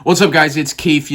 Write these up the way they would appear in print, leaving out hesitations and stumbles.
What's up, guys? It's Keefe.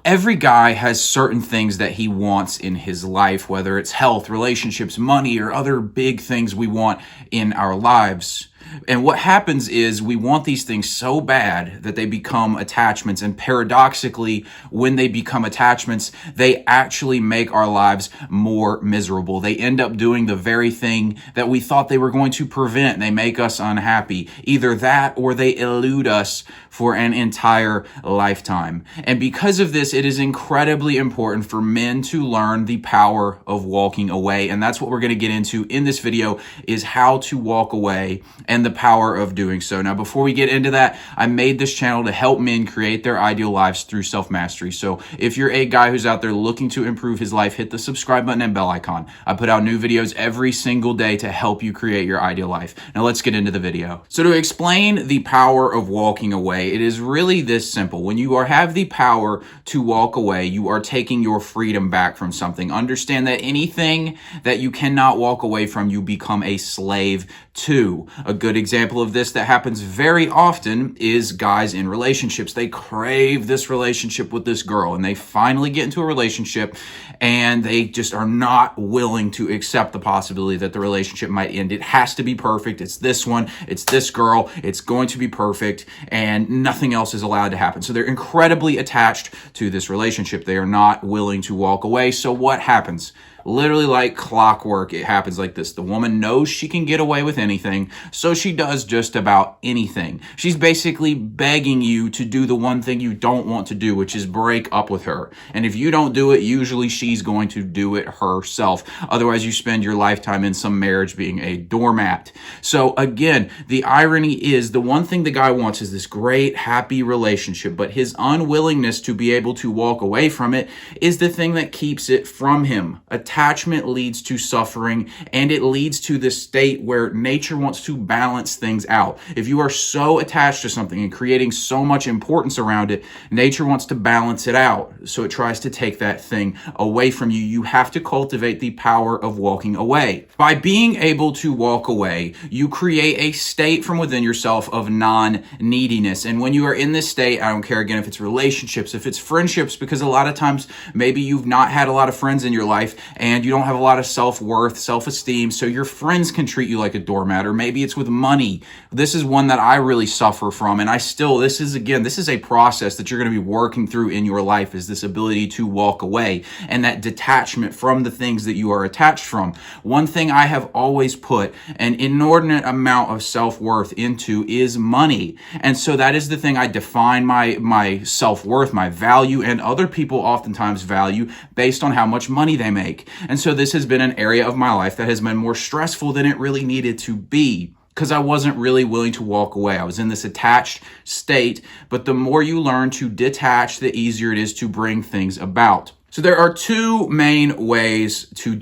Every guy has certain things that he wants in his life, whether it's health, relationships, money, or other big things we want in our lives. And what happens is we want these things so bad that they become attachments. And paradoxically, when they become attachments, they actually make our lives more miserable. They end up doing the very thing that we thought they were going to prevent. They make us unhappy. Either that or they elude us for an entire lifetime. And because of this, it is incredibly important for men to learn the power of walking away. And that's what we're going to get into in this video, is how to walk away and the power of doing so. Now, before we get into that, I made this channel to help men create their ideal lives through self-mastery. So if you're a guy who's out there looking to improve his life, hit the subscribe button and bell icon. I put out new videos every single day to help you create your ideal life. Now let's get into the video. So to explain the power of walking away, it is really this simple. When you have the power to walk away, you are taking your freedom back from something. Understand that anything that you cannot walk away from, you become a slave to. A good example of this that happens very often is guys in relationships. They crave this relationship with this girl, and they finally get into a relationship and they just are not willing to accept the possibility that the relationship might end. It has to be perfect. It's this one. It's this girl. It's going to be perfect, and nothing else is allowed to happen. So they're incredibly attached to this relationship. They are not willing to walk away. So what happens? Literally like clockwork, it happens like this. The woman knows she can get away with anything, so she does just about anything. She's basically begging you to do the one thing you don't want to do, which is break up with her. And if you don't do it, usually she's going to do it herself. Otherwise, you spend your lifetime in some marriage being a doormat. So again, the irony is the one thing the guy wants is this great, happy relationship, but his unwillingness to be able to walk away from it is the thing that keeps it from him. Attachment leads to suffering, and it leads to this state where nature wants to balance things out. If you are so attached to something and creating so much importance around it, nature wants to balance it out. So it tries to take that thing away from you. You have to cultivate the power of walking away. By being able to walk away, you create a state from within yourself of non-neediness. And when you are in this state, I don't care again if it's relationships, if it's friendships, because a lot of times maybe you've not had a lot of friends in your life and you don't have a lot of self-worth, self-esteem, so your friends can treat you like a doormat. Or maybe it's with money. This is one that I really suffer from, and this is a process that you're going to be working through in your life, is this ability to walk away and that detachment from the things that you are attached from. One thing I have always put an inordinate amount of self-worth into is money, and so that is the thing I define my self-worth, my value, and other people oftentimes value based on how much money they make. And so this has been an area of my life that has been more stressful than it really needed to be, because I wasn't really willing to walk away. I was in this attached state, but the more you learn to detach, the easier it is to bring things about. So there are two main ways to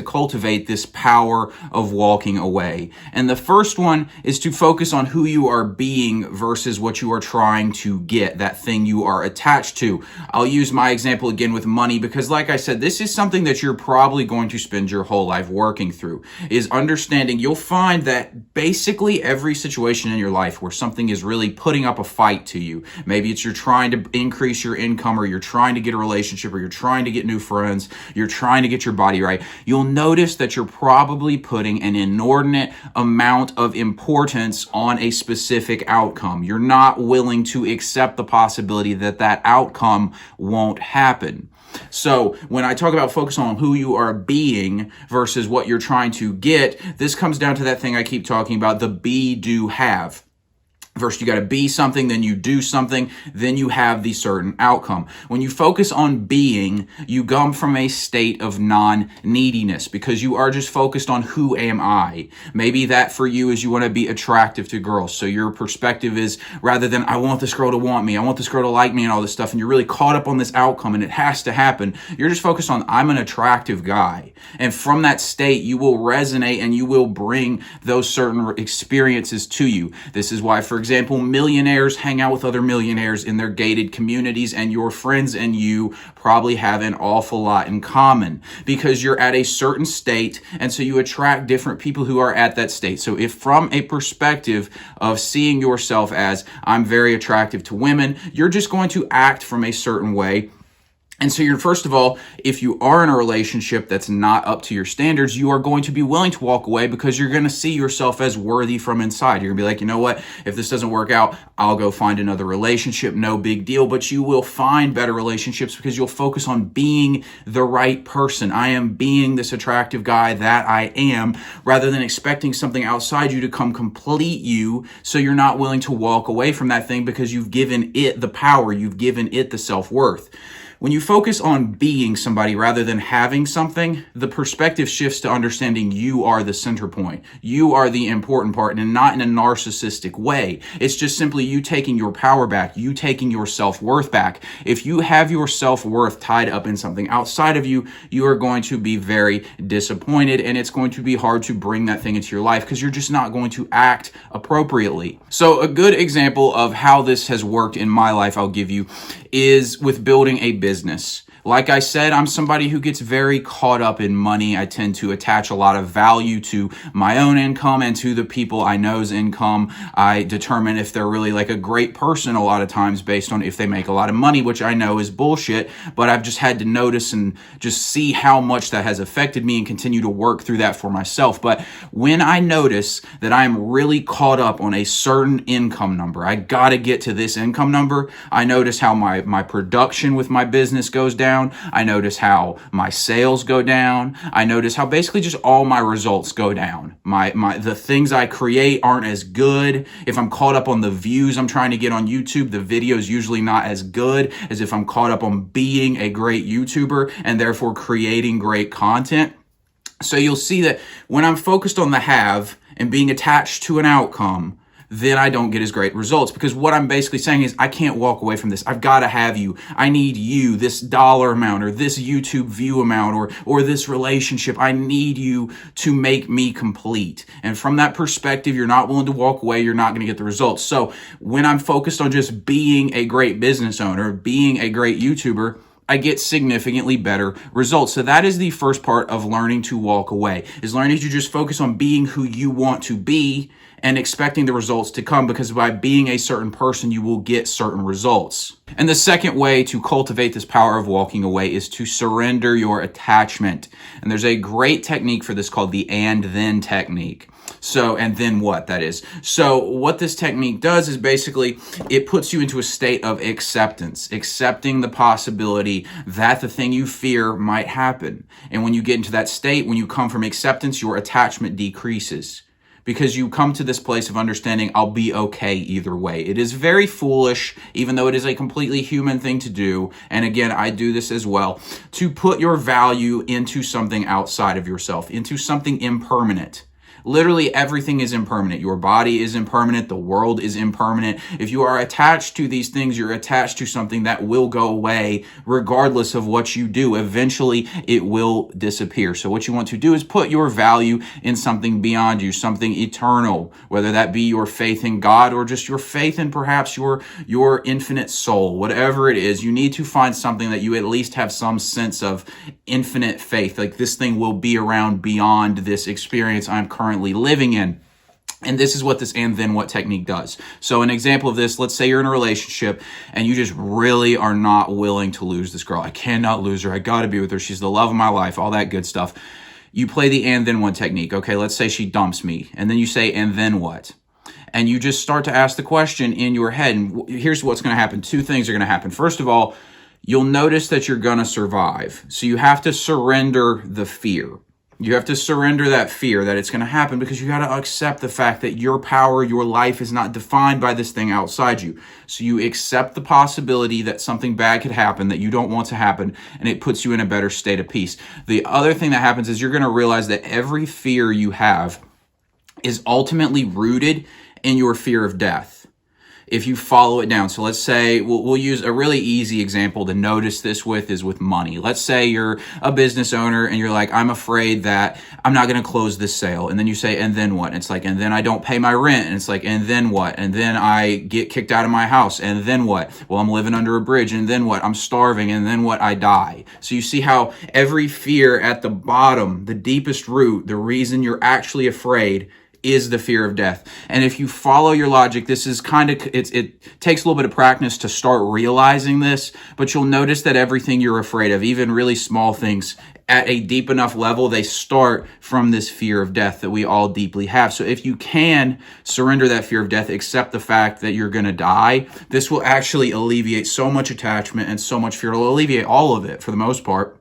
cultivate this power of walking away. And the first one is to focus on who you are being versus what you are trying to get, that thing you are attached to. I'll use my example again with money, because like I said, this is something that you're probably going to spend your whole life working through, is understanding. You'll find that basically every situation in your life where something is really putting up a fight to you, maybe it's you're trying to increase your income, or you're trying to get a relationship, or you're trying to get new friends, you're trying to get your body right, you'll notice that you're probably putting an inordinate amount of importance on a specific outcome. You're not willing to accept the possibility that that outcome won't happen. So when I talk about focus on who you are being versus what you're trying to get, this comes down to that thing I keep talking about, the be, do, have. First, you got to be something, then you do something, then you have the certain outcome. When you focus on being, you come from a state of non-neediness, because you are just focused on who am I. Maybe that for you is you want to be attractive to girls. So your perspective is, rather than I want this girl to want me, I want this girl to like me and all this stuff, and you're really caught up on this outcome and it has to happen, you're just focused on I'm an attractive guy. And from that state, you will resonate and you will bring those certain experiences to you. This is why, for example, millionaires hang out with other millionaires in their gated communities, and your friends and you probably have an awful lot in common because you're at a certain state, and so you attract different people who are at that state. So if from a perspective of seeing yourself as, I'm very attractive to women, you're just going to act from a certain way. And so you're, first of all, if you are in a relationship that's not up to your standards, you are going to be willing to walk away because you're going to see yourself as worthy from inside. You're going to be like, you know what? If this doesn't work out, I'll go find another relationship. No big deal. But you will find better relationships because you'll focus on being the right person. I am being this attractive guy that I am, rather than expecting something outside you to come complete you. So you're not willing to walk away from that thing because you've given it the power. You've given it the self-worth. When you focus on being somebody rather than having something, the perspective shifts to understanding you are the center point. You are the important part, and not in a narcissistic way. It's just simply you taking your power back, you taking your self-worth back. If you have your self-worth tied up in something outside of you, you are going to be very disappointed, and it's going to be hard to bring that thing into your life because you're just not going to act appropriately. So a good example of how this has worked in my life I'll give you is with building a business. Like I said, I'm somebody who gets very caught up in money. I tend to attach a lot of value to my own income and to the people I know's income. I determine if they're really like a great person a lot of times based on if they make a lot of money, which I know is bullshit, but I've just had to notice and just see how much that has affected me and continue to work through that for myself. But when I notice that I'm really caught up on a certain income number, I gotta get to this income number, I notice how my production with my business goes down. I notice how my sales go down. I notice how basically just all my results go down. The things I create aren't as good. If I'm caught up on the views I'm trying to get on YouTube, the video is usually not as good as if I'm caught up on being a great YouTuber and therefore creating great content. So you'll see that when I'm focused on the have and being attached to an outcome, then I don't get as great results, because what I'm basically saying is I can't walk away from this. I've got to have you. I need you, this dollar amount or this YouTube view amount or this relationship. I need you to make me complete. And from that perspective, you're not willing to walk away. You're not going to get the results. So when I'm focused on just being a great business owner, being a great YouTuber, I get significantly better results. So that is the first part of learning to walk away, is learning to just focus on being who you want to be and expecting the results to come, because by being a certain person, you will get certain results. And the second way to cultivate this power of walking away is to surrender your attachment. And there's a great technique for this called the and then technique. So, and then what, that is. So what this technique does is basically it puts you into a state of acceptance, accepting the possibility that the thing you fear might happen. And when you get into that state, when you come from acceptance, your attachment decreases, because you come to this place of understanding I'll be okay either way. It is very foolish, even though it is a completely human thing to do. And again, I do this as well, to put your value into something outside of yourself, into something impermanent. Literally everything is impermanent. Your body is impermanent. The world is impermanent. If you are attached to these things, you're attached to something that will go away regardless of what you do. Eventually, it will disappear. So what you want to do is put your value in something beyond you, something eternal, whether that be your faith in God or just your faith in perhaps your infinite soul. Whatever it is, you need to find something that you at least have some sense of infinite faith. Like this thing will be around beyond this experience I'm currently living in. And this is what this and then what technique does. So an example of this, let's say you're in a relationship and you just really are not willing to lose this girl. I cannot lose her. I got to be with her. She's the love of my life, all that good stuff. You play the and then what technique. Okay, let's say she dumps me. And then you say, and then what? And you just start to ask the question in your head. And here's what's going to happen. Two things are going to happen. First of all, you'll notice that you're going to survive. So you have to surrender the fear. You have to surrender that fear that it's going to happen, because you got to accept the fact that your power, your life is not defined by this thing outside you. So you accept the possibility that something bad could happen that you don't want to happen, and it puts you in a better state of peace. The other thing that happens is you're going to realize that every fear you have is ultimately rooted in your fear of death. if you follow it down. So let's say we'll use a really easy example to notice this with is with money. Let's say you're a business owner and you're like, I'm afraid that I'm not going to close this sale. And then you say, and then what? And it's like, and then I don't pay my rent. And it's like, and then what? And then I get kicked out of my house. And then what? Well, I'm living under a bridge. And then what? I'm starving. And then what? I die. So you see how every fear at the bottom, the deepest root, the reason you're actually afraid is the fear of death. And if you follow your logic, this is kind of, it takes a little bit of practice to start realizing this, but you'll notice that everything you're afraid of, even really small things, at a deep enough level, they start from this fear of death that we all deeply have. So if you can surrender that fear of death, accept the fact that you're going to die, this will actually alleviate so much attachment and so much fear. It'll alleviate all of it for the most part.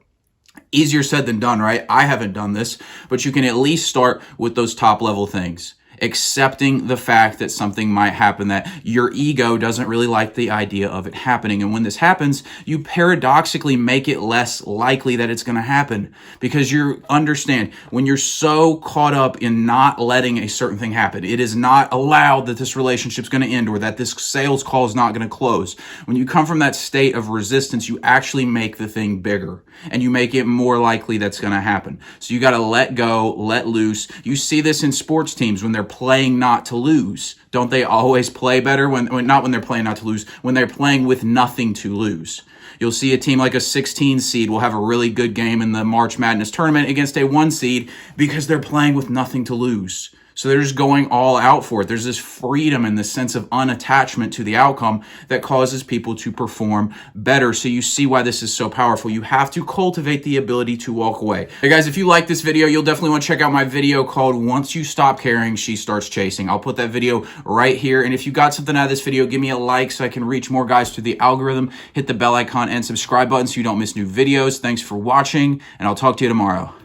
Easier said than done, right? I haven't done this, but you can at least start with those top level things. Accepting the fact that something might happen, that your ego doesn't really like the idea of it happening. And when this happens, you paradoxically make it less likely that it's going to happen, because you understand when you're so caught up in not letting a certain thing happen, it is not allowed that this relationship's going to end or that this sales call is not going to close. When you come from that state of resistance, you actually make the thing bigger and you make it more likely that's going to happen. So you got to let go, let loose. You see this in sports teams when they're playing not to lose. Don't they always play better when not when they're playing not to lose, when they're playing with nothing to lose? You'll see a team like a 16 seed will have a really good game in the March Madness tournament against a 1 seed because they're playing with nothing to lose. So they're just going all out for it. There's this freedom and this sense of unattachment to the outcome that causes people to perform better. So you see why this is so powerful. You have to cultivate the ability to walk away. Hey guys, if you like this video, you'll definitely want to check out my video called Once You Stop Caring, She Starts Chasing. I'll put that video right here. And if you got something out of this video, give me a like so I can reach more guys through the algorithm. Hit the bell icon and subscribe button so you don't miss new videos. Thanks for watching, and I'll talk to you tomorrow.